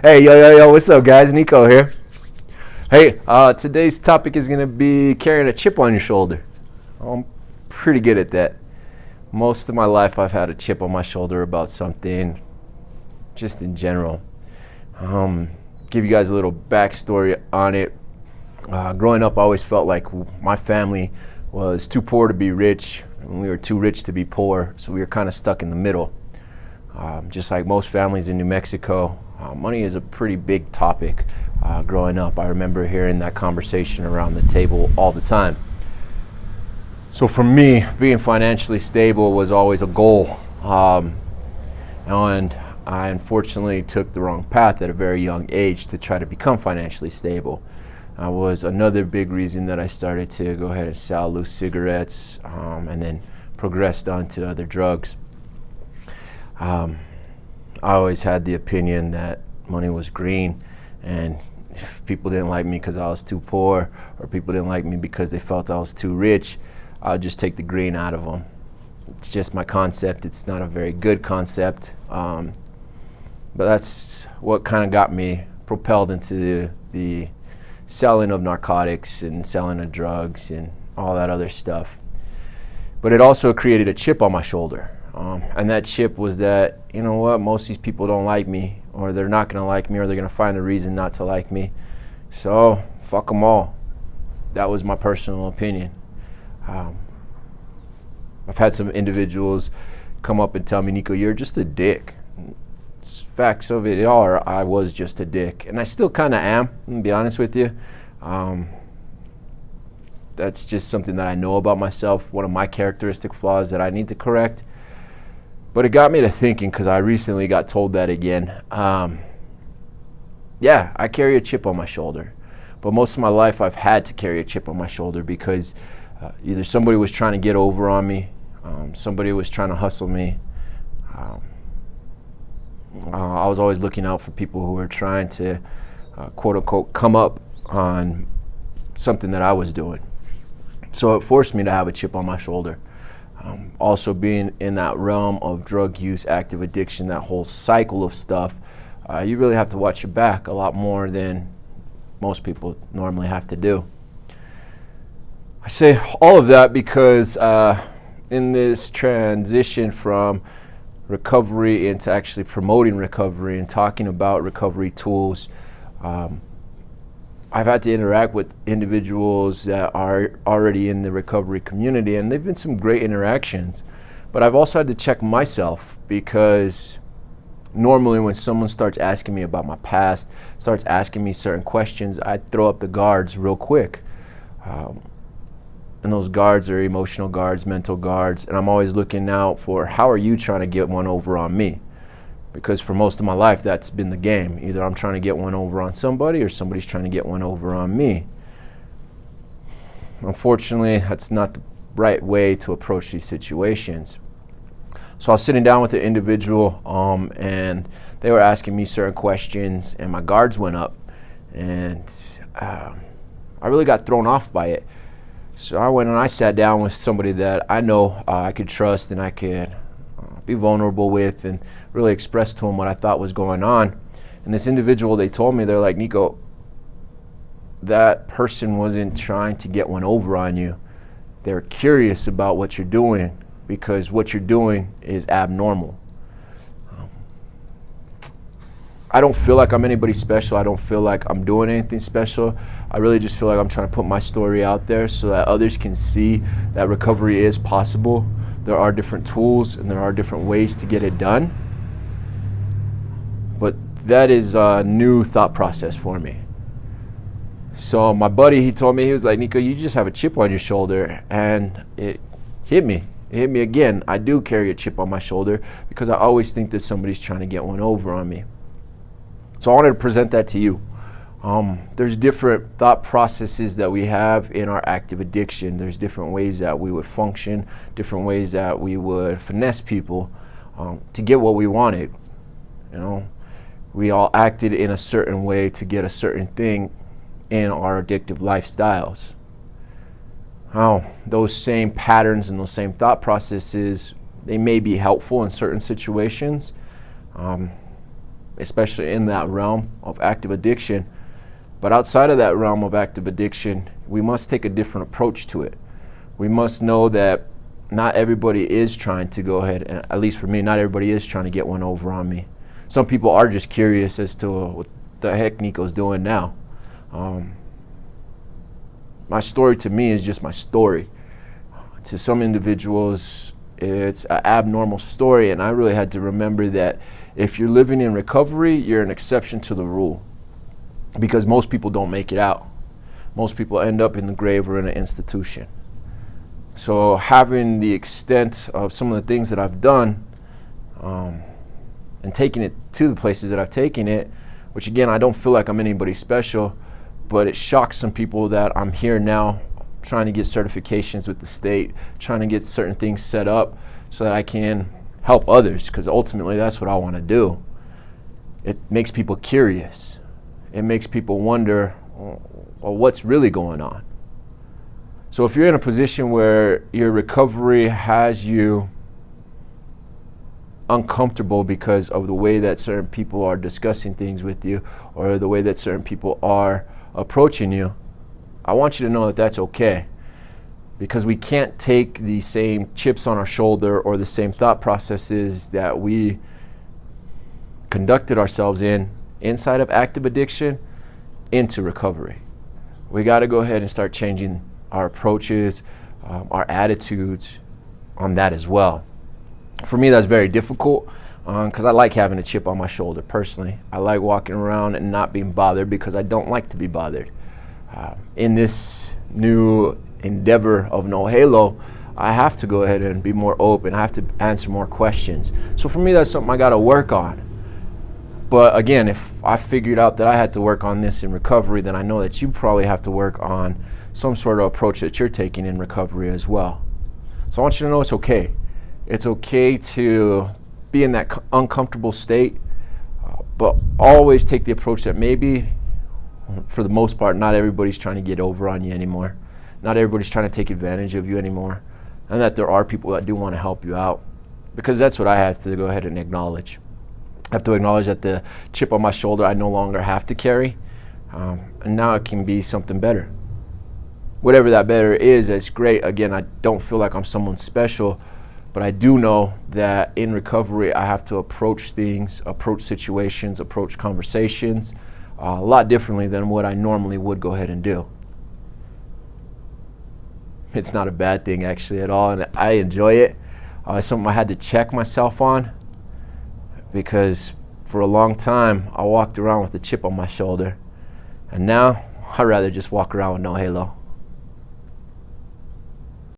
Hey, yo, what's up, guys? Nico here. Hey, today's topic is going to be carrying a chip on your shoulder. I'm pretty good at that. Most of my life, I've had a chip on my shoulder about something, just in general. Give you guys a little backstory on it. Growing up, I always felt like my family was too poor to be rich, and we were too rich to be poor, so we were kind of stuck in the middle. Just like most families in New Mexico, money is a pretty big topic. Growing up, I remember hearing that conversation around the table all the time. So for me, being financially stable was always a goal. And I unfortunately took the wrong path at a very young age to try to become financially stable. Was another big reason that I started to go ahead and sell loose cigarettes, and then progressed on to other drugs. I always had the opinion that money was green, and if people didn't like me because I was too poor, or people didn't like me because they felt I was too rich, I would just take the green out of them. It's just my concept. It's not a very good concept, but that's what kind of got me propelled into the selling of narcotics and selling of drugs and all that other stuff. But it also created a chip on my shoulder. And that chip was that, you know what, most of these people don't like me, or they're not going to like me, or they're going to find a reason not to like me. So, fuck them all. That was my personal opinion. I've had some individuals come up and tell me, Nico, you're just a dick. Facts of it are, I was just a dick. And I still kind of am, I'm going to be honest with you. That's just something that I know about myself, one of my characteristic flaws that I need to correct. But it got me to thinking, because I recently got told that again. Yeah, I carry a chip on my shoulder. But most of my life I've had to carry a chip on my shoulder because either somebody was trying to get over on me, somebody was trying to hustle me. I was always looking out for people who were trying to, quote unquote, come up on something that I was doing. So it forced me to have a chip on my shoulder. Also being in that realm of drug use, active addiction, that whole cycle of stuff, you really have to watch your back a lot more than most people normally have to do. I say all of that because in this transition from recovery into actually promoting recovery and talking about recovery tools, I've had to interact with individuals that are already in the recovery community, and they've been some great interactions. But I've also had to check myself, because normally when someone starts asking me about my past, starts asking me certain questions, I throw up the guards real quick. And those guards are emotional guards, mental guards, and I'm always looking out for, how are you trying to get one over on me? Because for most of my life, that's been the game. Either I'm trying to get one over on somebody, or somebody's trying to get one over on me. Unfortunately, that's not the right way to approach these situations. So I was sitting down with an individual, and they were asking me certain questions, and my guards went up, and I really got thrown off by it. So I went and I sat down with somebody that I know I could trust and I could be vulnerable with, and really express to them what I thought was going on. And this individual, they told me, they're like, Nico, that person wasn't trying to get one over on you. They're curious about what you're doing, because what you're doing is abnormal. I don't feel like I'm anybody special. I don't feel like I'm doing anything special. I really just feel like I'm trying to put my story out there so that others can see that recovery is possible. There are different tools and there are different ways to get it done. But that is a new thought process for me. So my buddy, he told me, he was like, Nico, you just have a chip on your shoulder. And it hit me. It hit me again. I do carry a chip on my shoulder because I always think that somebody's trying to get one over on me. So I wanted to present that to you. There's different thought processes that we have in our active addiction. There's different ways that we would function, different ways that we would finesse people to get what we wanted. You know, we all acted in a certain way to get a certain thing in our addictive lifestyles. Those same patterns and those same thought processes, they may be helpful in certain situations. especially in that realm of active addiction. But outside of that realm of active addiction, we must take a different approach to it. We must know that not everybody is trying to go ahead, and at least for me, not everybody is trying to get one over on me. Some people are just curious as to what the heck Nico's doing now. My story to me is just my story. To some individuals, it's an abnormal story, and I really had to remember that if you're living in recovery, you're an exception to the rule, because most people don't make it out. Most people end up in the grave or in an institution. So having the extent of some of the things that I've done, and taking it to the places that I've taken it, which again, I don't feel like I'm anybody special, but it shocks some people that I'm here now trying to get certifications with the state, trying to get certain things set up so that I can help others, because ultimately that's what I want to do. It makes people curious. It makes people wonder, well, what's really going on? So if you're in a position where your recovery has you uncomfortable because of the way that certain people are discussing things with you, or the way that certain people are approaching you, I want you to know that that's okay, because we can't take the same chips on our shoulder or the same thought processes that we conducted ourselves inside of active addiction into recovery. We got to go ahead and start changing our approaches, our attitudes on that as well. For me, that's very difficult because I like having a chip on my shoulder personally. I like walking around and not being bothered because I don't like to be bothered. In this new endeavor of No Halo, I have to go ahead and be more open. I have to answer more questions. So for me, that's something I got to work on. But again, if I figured out that I had to work on this in recovery, then I know that you probably have to work on some sort of approach that you're taking in recovery as well. So I want you to know it's okay. It's okay to be in that uncomfortable state, but always take the approach that maybe, for the most part, not everybody's trying to get over on you anymore. Not everybody's trying to take advantage of you anymore. And that there are people that do want to help you out. Because that's what I have to go ahead and acknowledge. I have to acknowledge that the chip on my shoulder I no longer have to carry. And now it can be something better. Whatever that better is, it's great. Again, I don't feel like I'm someone special, but I do know that in recovery, I have to approach things, approach situations, approach conversations a lot differently than what I normally would go ahead and do. It's not a bad thing actually at all, and I enjoy it. It's something I had to check myself on, because for a long time I walked around with a chip on my shoulder, and now I'd rather just walk around with no halo.